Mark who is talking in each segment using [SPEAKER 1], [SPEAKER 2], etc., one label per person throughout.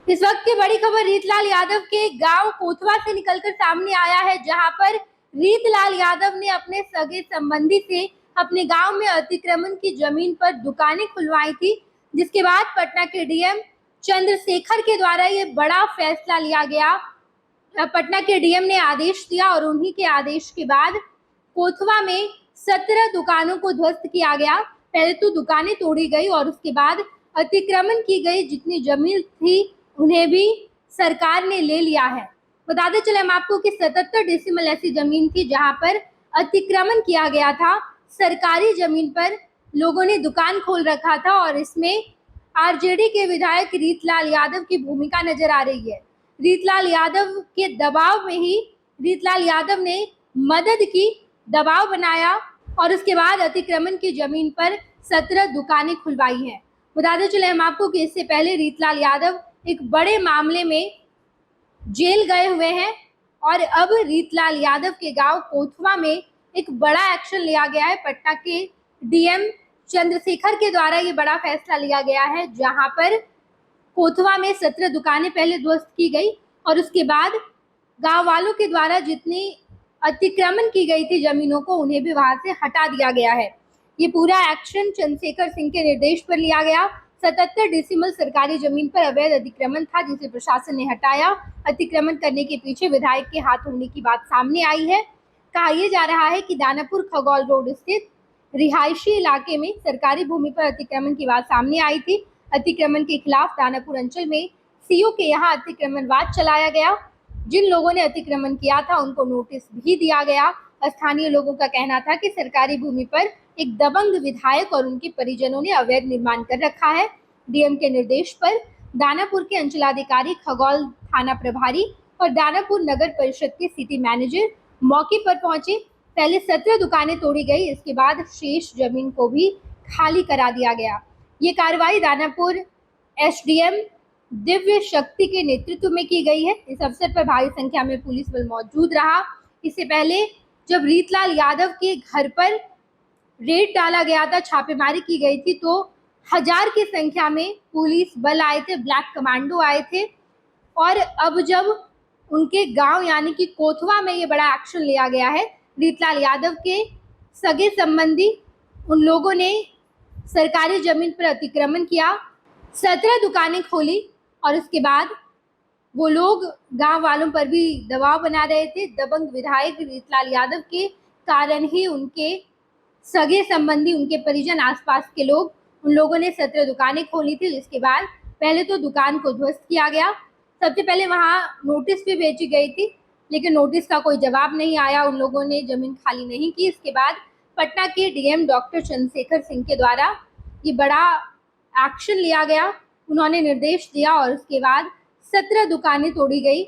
[SPEAKER 1] इस वक्त की बड़ी खबर रीतलाल यादव के गांव कोथवा से निकलकर सामने आया है, जहां पर रीतलाल यादव ने अपने सगे संबंधी से अपने गांव में अतिक्रमण की जमीन पर दुकानें खुलवाई थी, जिसके बाद पटना के डीएम चंद्रशेखर के द्वारा ये बड़ा फैसला लिया गया। पटना के डीएम ने आदेश दिया और उन्हीं के आदेश के बाद कोथवा में 17 दुकानों को ध्वस्त किया गया। पहले तो दुकानें तोड़ी गई और उसके बाद अतिक्रमण की गई जितनी जमीन थी उन्हें भी सरकार ने ले लिया है। बताते चले हम आपको कि 77 डेसिमल ऐसी जमीन थी जहां पर अतिक्रमण किया गया था। सरकारी जमीन पर लोगों ने दुकान खोल रखा था और इसमें आरजेडी के विधायक रीतलाल यादव की भूमिका नजर आ रही है। रीतलाल यादव के दबाव में ही रीतलाल यादव ने मदद की, दबाव बनाया और उसके बाद अतिक्रमण की जमीन पर 17 दुकानें खुलवाई हैं। बताते चले हम आपको कि इससे पहले रीतलाल यादव एक बड़े मामले में जेल गए हुए हैं और अब रीतलाल यादव के गांव कोथवा में एक बड़ा एक्शन लिया गया है। पटना के डीएम चंद्रशेखर के द्वारा ये बड़ा फैसला लिया गया है, जहां पर कोथवा में 17 दुकानें पहले ध्वस्त की गई और उसके बाद गांव वालों के द्वारा जितनी अतिक्रमण की गई थी जमीनों को उन्हें भी वहां से हटा दिया गया है। ये पूरा एक्शन चंद्रशेखर सिंह के निर्देश पर लिया गया। 77 डेसिमल सरकारी जमीन पर अवैध अतिक्रमण था जिसे प्रशासन ने हटाया। अतिक्रमण करने के पीछे विधायक के हाथ होने की बात सामने आई है। कहा यह जा रहा है कि दानापुर खगौल रोड स्थित रिहायशी इलाके में सरकारी भूमि पर अतिक्रमण की बात सामने आई थी। अतिक्रमण के खिलाफ दानापुर अंचल में सीओ के यहाँ अतिक्रमणवाद चलाया गया। जिन लोगों ने अतिक्रमण किया था उनको नोटिस भी दिया गया। स्थानीय लोगों का कहना था कि सरकारी भूमि पर एक दबंग विधायक और उनके परिजनों ने अवैध निर्माण कर रखा है। डीएम के निर्देश पर दानापुर के अंचलाधिकारी, खगौल थाना प्रभारी और दानापुर नगर परिषद के सिटी मैनेजर मौके पर पहुंचे। पहले 17 दुकानें तोड़ी गई, इसके बाद शेष जमीन को भी खाली करा दिया गया। ये कार्रवाई दानापुर एसडीएम दिव्य शक्ति के नेतृत्व में की गई है। इस अवसर पर भारी संख्या में पुलिस बल मौजूद रहा। इससे पहले जब रीतलाल यादव के घर पर रेड डाला गया था, छापेमारी की गई थी, तो 1000 की संख्या में पुलिस बल आए थे, ब्लैक कमांडो आए थे। और अब जब उनके गांव यानी कि कोथवा में ये बड़ा एक्शन लिया गया है, रीतलाल यादव के सगे संबंधी उन लोगों ने सरकारी जमीन पर अतिक्रमण किया, 17 दुकानें खोली और उसके बाद वो लोग गांव वालों पर भी दबाव बना रहे थे। दबंग विधायक रीतलाल यादव के कारण ही उनके सगे संबंधी, उनके परिजन, आसपास के लोग, उन लोगों ने 17 दुकानें खोली थी, जिसके बाद पहले तो दुकान को ध्वस्त किया गया। सबसे पहले वहां नोटिस भी भेजी गई थी, लेकिन नोटिस का कोई जवाब नहीं आया, उन लोगों ने जमीन खाली नहीं की। इसके बाद पटना के डीएम डॉक्टर चंद्रशेखर सिंह के द्वारा ये बड़ा एक्शन लिया गया। उन्होंने निर्देश दिया और उसके बाद 17 दुकानें तोड़ी गई।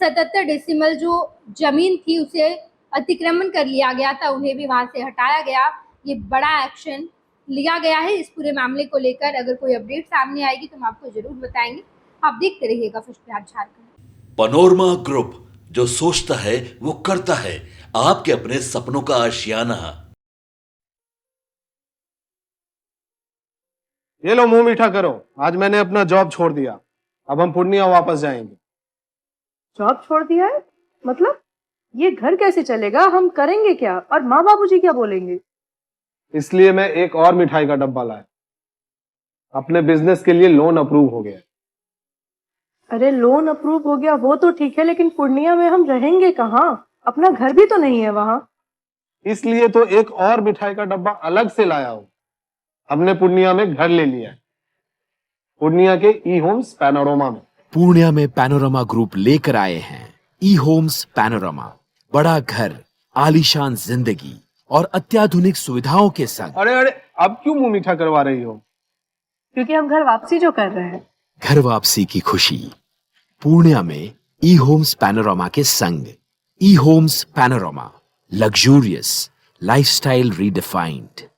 [SPEAKER 1] 77 डेसिमल जो जमीन थी उसे अतिक्रमण कर लिया गया था, उन्हें भी वहां से हटाया गया। ये बड़ा एक्शन लिया गया है। इस पूरे मामले को लेकर अगर कोई अपडेट सामने आएगी तो हम आपको जरूर बताएंगे। आप देखते रहिएगा first Bihar Jharkhand.
[SPEAKER 2] Panorama group, जो सोचता है वो करता है। आपके अपने सपनों का आशियाना।
[SPEAKER 3] ये लो, मुंह मीठा करो। आज मैंने अपना जॉब छोड़ दिया, अब हम पूर्णिया वापस जाएंगे।
[SPEAKER 4] जॉब छोड़ दिया है? मतलब ये घर कैसे चलेगा? हम करेंगे क्या? और माँ बाबूजी क्या बोलेंगे?
[SPEAKER 3] इसलिए मैं एक और मिठाई का डब्बा लाया। अपने बिजनेस के लिए लोन अप्रूव हो गया।
[SPEAKER 4] अरे लोन अप्रूव हो गया वो तो ठीक है, लेकिन पूर्णिया में हम रहेंगे कहाँ? अपना घर भी तो नहीं है वहां।
[SPEAKER 3] इसलिए तो एक और मिठाई का डब्बा अलग से लाया हूं। हमने पूर्णिया में घर ले लिया है, पूर्णिया के ई होम्स पैनोरमा में।
[SPEAKER 5] पूर्णिया में पैनोरमा ग्रुप लेकर आए हैं ई होम्स पैनोरमा। बड़ा घर, आलीशान जिंदगी और अत्याधुनिक सुविधाओं के संग।
[SPEAKER 3] अरे अरे, अब क्यों मुंह मीठा करवा रही हो?
[SPEAKER 4] क्योंकि हम घर वापसी जो कर रहे हैं।
[SPEAKER 5] घर वापसी की खुशी पूर्णिया में ई होम्स पैनोरमा के संग। E homes panorama, luxurious lifestyle redefined.